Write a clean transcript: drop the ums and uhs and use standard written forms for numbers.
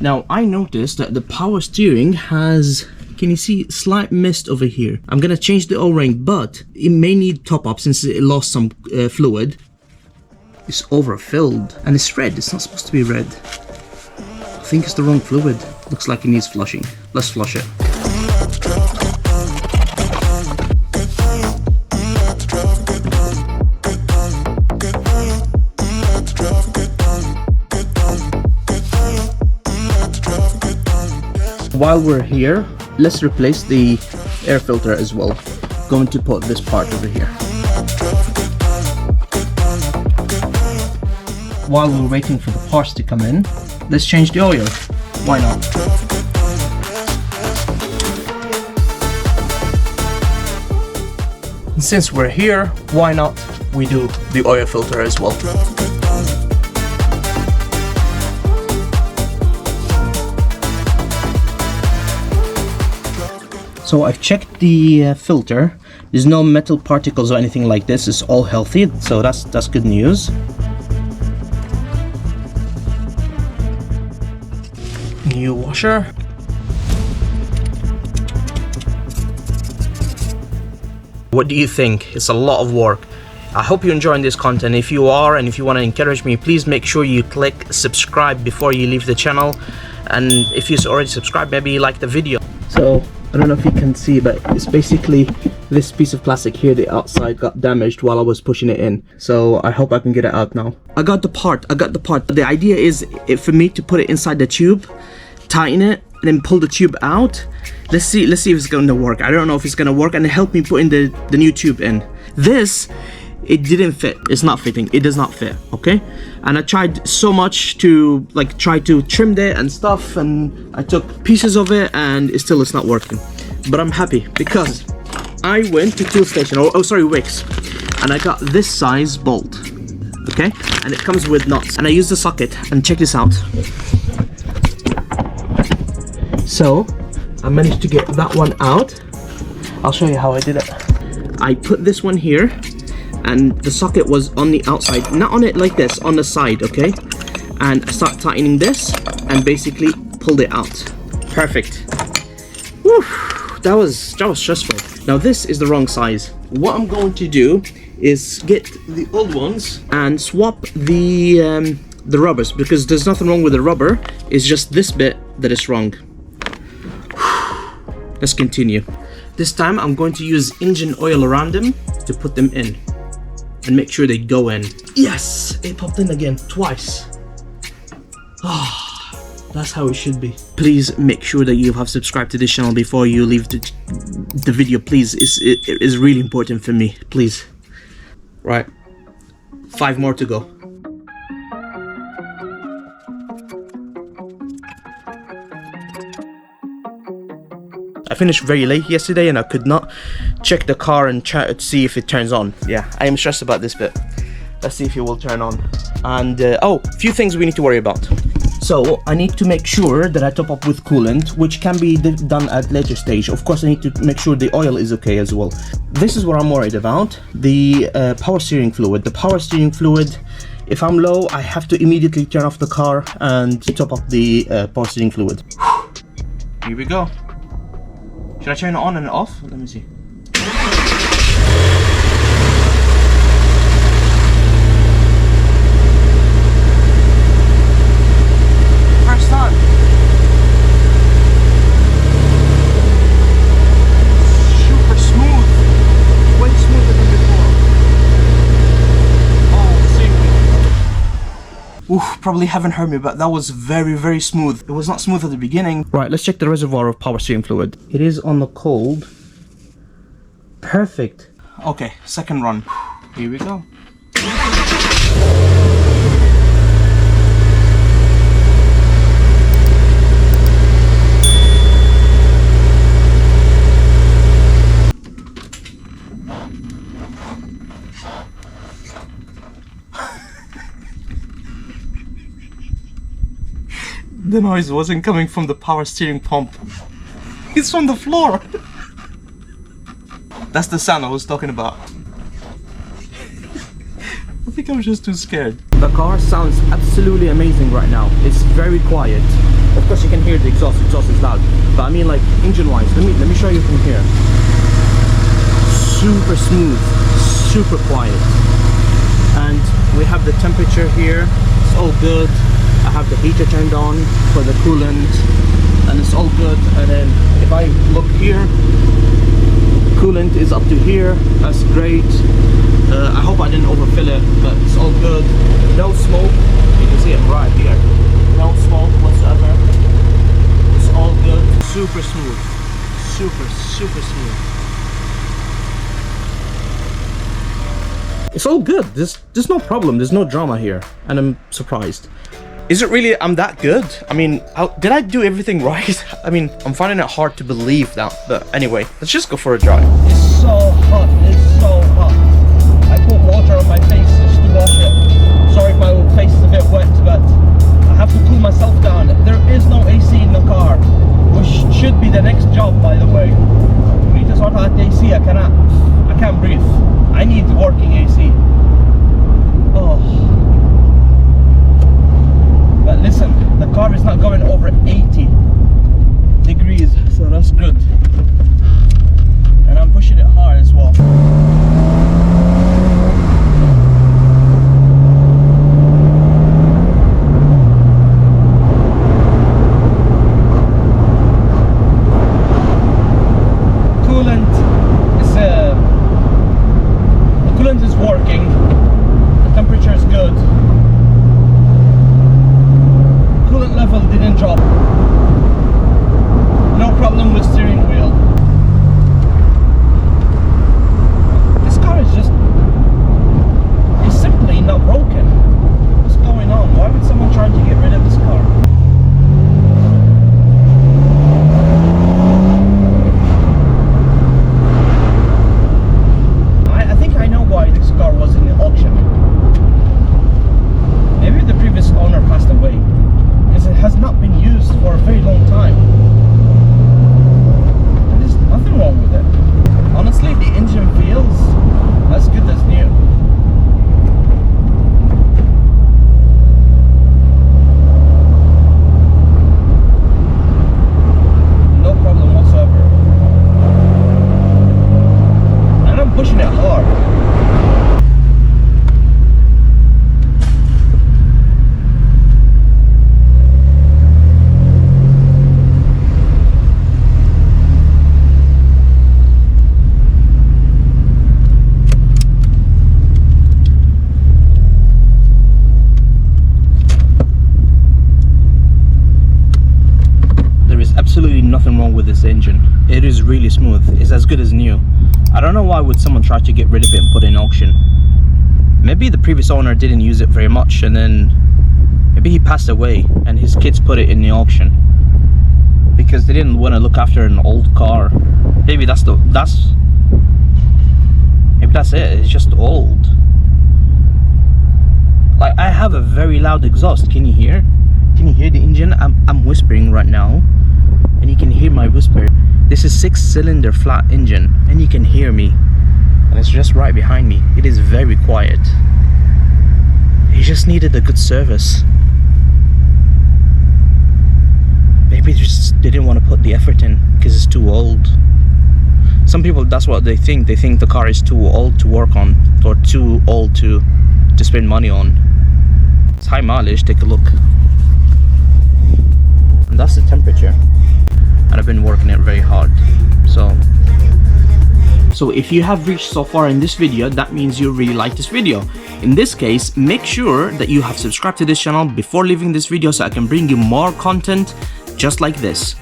Now I noticed that the power steering has, can you see, slight mist over here. I'm gonna change the O-ring, but it may need top up since it lost some fluid. It's overfilled and it's red. It's not supposed to be red. I think it's the wrong fluid. Looks like it needs flushing. Let's flush it. While we're here, let's replace the air filter as well. Going to put this part over here. While we're waiting for the parts to come in, let's change the oil. Why not? And since we're here, why not we do the oil filter as well? So I've checked the filter. There's no metal particles or anything like this. It's all healthy, so that's good news. New washer. What do you think? It's a lot of work. I hope you're enjoying this content. If you are, and if you want to encourage me, please make sure you click subscribe before you leave the channel. And if you already subscribed, maybe like the video. So I don't know if you can see, but it's basically this piece of plastic here. The outside got damaged while I was pushing it in. So I hope I can get it out now. I got the part. The idea is for me to put it inside the tube, tighten it, and then pull the tube out. Let's see if it's going to work. I don't know if it's going to work, and help me put in the new tube in. This, it didn't fit. It's not fitting. It does not fit, okay? And I tried so much to try to trim it and stuff, and I took pieces of it, and it's not working. But I'm happy because I went to Tool Station, Wix, and I got this size bolt, okay? And it comes with nuts, and I used the socket, and check this out. So I managed to get that one out. I'll show you how I did it. I put this one here, and the socket was on the outside, not on it like this, on the side, okay? And I start tightening this and basically pulled it out. Perfect. Whew, that was stressful. Now this is the wrong size. What I'm going to do is get the old ones and swap the rubbers, because there's nothing wrong with the rubber. It's just this bit that is wrong. Let's continue. This time I'm going to use engine oil around them to put them in and make sure they go in. Yes, it popped in again twice. That's how it should be. Please make sure that you have subscribed to this channel before you leave the video, please. It is really important for me, please. Right, 5 more to go. I finished very late yesterday and I could not check the car and to see if it turns on. Yeah, I am stressed about this bit. Let's see if it will turn on. And a few things we need to worry about. So I need to make sure that I top up with coolant, which can be done at later stage. Of course, I need to make sure the oil is okay as well. This is what I'm worried about. The power steering fluid. The power steering fluid, if I'm low, I have to immediately turn off the car and top up the power steering fluid. Here we go. Should I turn it on and off? Let me see. First time. Super smooth. Way smoother than before. Oh, see. Oof, probably haven't heard me, but that was very, very smooth. It was not smooth at the beginning. Right, let's check the reservoir of power steering fluid. It is on the cold. Perfect. Okay, second run. Here we go. The noise wasn't coming from the power steering pump. It's from the floor. That's the sound I was talking about. I think I was just too scared. The car sounds absolutely amazing right now. It's very quiet. Of course you can hear the exhaust is loud, but I mean like engine wise, let me show you from here. Super smooth, super quiet. And we have the temperature here, it's all good. I have the heater turned on for the coolant, and it's all good. And then if I look here, coolant is up to here, that's great. I hope I didn't overfill it, but it's all good. No smoke, you can see it right here. No smoke whatsoever. It's all good. Super smooth, super smooth. It's all good. There's no problem. There's no drama here, and I'm surprised. Is it really I'm that good? I mean, did I do everything right? I mean, I'm finding it hard to believe that. But anyway, let's just go for a drive. It's so hot. It's so hot. I put water on my face just to wash it. Sorry if my face is a bit wet, but I have to cool myself down. There is no AC in the car, which should be the next job, by the way. We need to sort out the AC. I can't breathe. I need working AC. Oh. But listen, the car is not going over 80 degrees, so that's good. And I'm pushing it hard as well. Coolant is working. The temperature is good. Coolant level didn't drop. No problem with steering wheel. This car is just, it's simply not broken. What's going on? Why would someone try to get rid of this car? I think I know why this car was in the auction. Maybe the previous owner passed away, because it has not been used for a very long time. There's nothing wrong with it. Honestly, the engine feels as good as new. No problem whatsoever. And I'm pushing it hard. Absolutely nothing wrong with this engine. It is really smooth. It's as good as new. I don't know why would someone try to get rid of it and put it in auction. Maybe the previous owner didn't use it very much, and then maybe he passed away and his kids put it in the auction because they didn't want to look after an old car. Maybe that's it. It's just old. Like, I have a very loud exhaust. Can you hear? Can you hear the engine? I'm whispering right now, and you can hear my whisper. This is 6-cylinder flat engine, and you can hear me, and it's just right behind me. It is very quiet. He just needed a good service. Maybe just didn't want to put the effort in because it's too old. Some people, that's what they think. They think the car is too old to work on, or too old to spend money on. It's high mileage. Take a look. And that's the temperature, and I've been working it very hard. So if you have reached so far in this video, that means you really like this video. In this case, make sure that you have subscribed to this channel before leaving this video so I can bring you more content just like this.